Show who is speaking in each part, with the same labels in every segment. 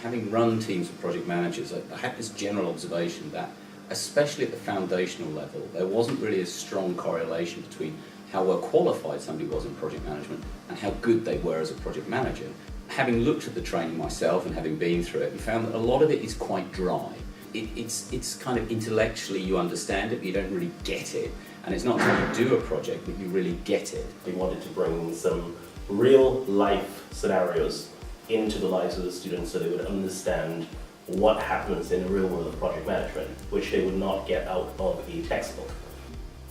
Speaker 1: having run teams of project managers, I had this general observation that, especially at the foundational level, there wasn't really a strong correlation between how well qualified somebody was in project management and how good they were as a project manager. Having looked at the training myself and having been through it, we found that a lot of it is quite dry. It's kind of intellectually you understand it, but you don't really get it. And it's not until you do a project that you really get it.
Speaker 2: We wanted to bring some real life scenarios into the lives of the students so they would understand what happens in the real world of project management, which they would not get out of a textbook.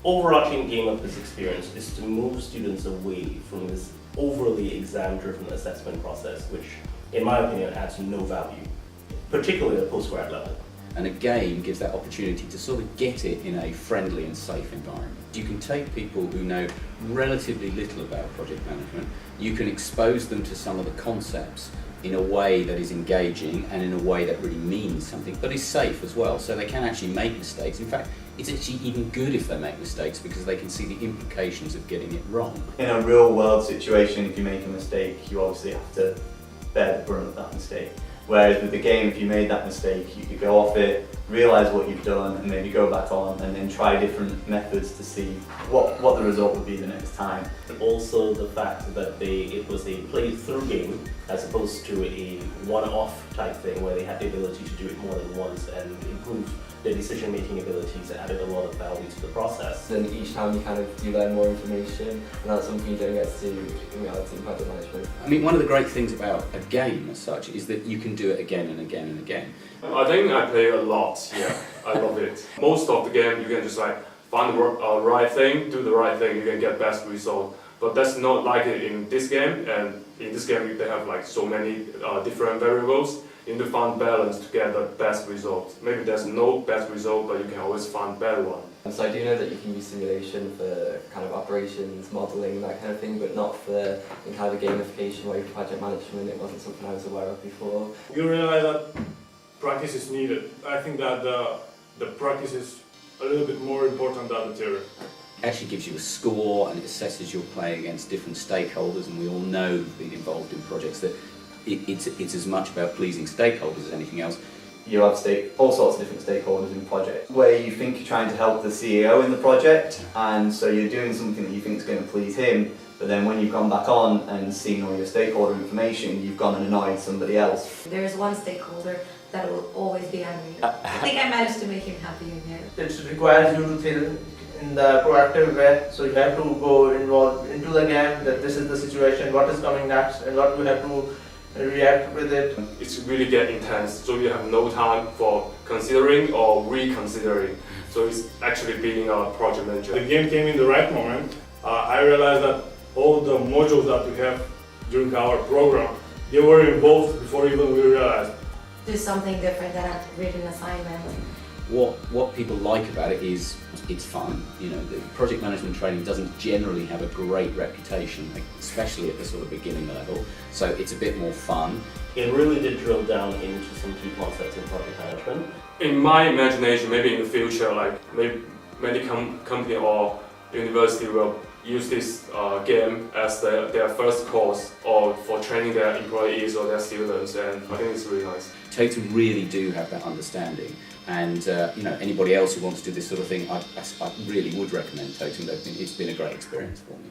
Speaker 2: Overarching aim of this experience is to move students away from this overly exam-driven assessment process, which, in my opinion, adds no value, particularly at postgrad level.
Speaker 1: And a game gives that opportunity to sort of get it in a friendly and safe environment. You can take people who know relatively little about project management, you can expose them to some of the concepts in a way that is engaging and in a way that really means something, but is safe as well, so they can actually make mistakes. In fact, it's actually even good if they make mistakes because they can see the implications of getting it wrong.
Speaker 3: In a real world situation, if you make a mistake, you obviously have to bear the brunt of that mistake. Whereas with the game, if you made that mistake, you could go off it, realise what you've done, and maybe go back on and then try different methods to see what the result would be the next time.
Speaker 2: Also the fact that it was a play-through game as opposed to a one-off type thing where they had the ability to do it more than once and improve their decision-making abilities added a lot of value to the process.
Speaker 4: Then each time you kind of do learn more information, and that's something you don't get to do in reality in project management.
Speaker 1: I mean, one of the great things about a game as such is that you can do it again and again and again.
Speaker 5: I think I play a lot, yeah. I love it. Most of the game you can just like find the right thing, do the right thing, you can get best result. But that's not like it in this game, and in this game they have like so many different variables. You need to find balance to get the best result. Maybe there's no best result, but you can always find better one.
Speaker 4: So I do know that you can use simulation for kind of operations, modelling, that kind of thing, but not for in kind of a gamification way for project management. It wasn't something I was aware of before.
Speaker 6: You realize that practice is needed. I think that the practice is a little bit more important than the theory.
Speaker 1: It actually gives you a score and it assesses your play against different stakeholders, and we all know who've been involved in projects that it's as much about pleasing stakeholders as anything else.
Speaker 3: You have all sorts of different stakeholders in projects where you think you're trying to help the CEO in the project, and so you're doing something that you think is going to please him, but then when you've gone back on and seen all your stakeholder information, you've gone and annoyed somebody else.
Speaker 7: There's one stakeholder that will always be angry. I think I managed to make him happy in here.
Speaker 8: It requires you to think in the proactive way, so you have to go involved into the game, that this is the situation, what is coming next, and what you have to react with it.
Speaker 5: It's really get intense, so you have no time for considering or reconsidering. So it's actually being a project manager.
Speaker 6: The game came in the right moment. I realized that all the modules that we have during our program, they were involved before even we realized.
Speaker 7: Do something different than a written assignment.
Speaker 1: What people like about it is it's fun. You know, the project management training doesn't generally have a great reputation, especially at the sort of beginning level, so it's a bit more fun.
Speaker 2: It really did drill down into some key concepts in project management.
Speaker 5: In my imagination, maybe in the future, like maybe many company or university will use this game as their first course or for training their employees or their students, and I think it's really nice.
Speaker 1: Totem really do have that understanding, and you know, anybody else who wants to do this sort of thing, I really would recommend Totem. It's been a great experience for me.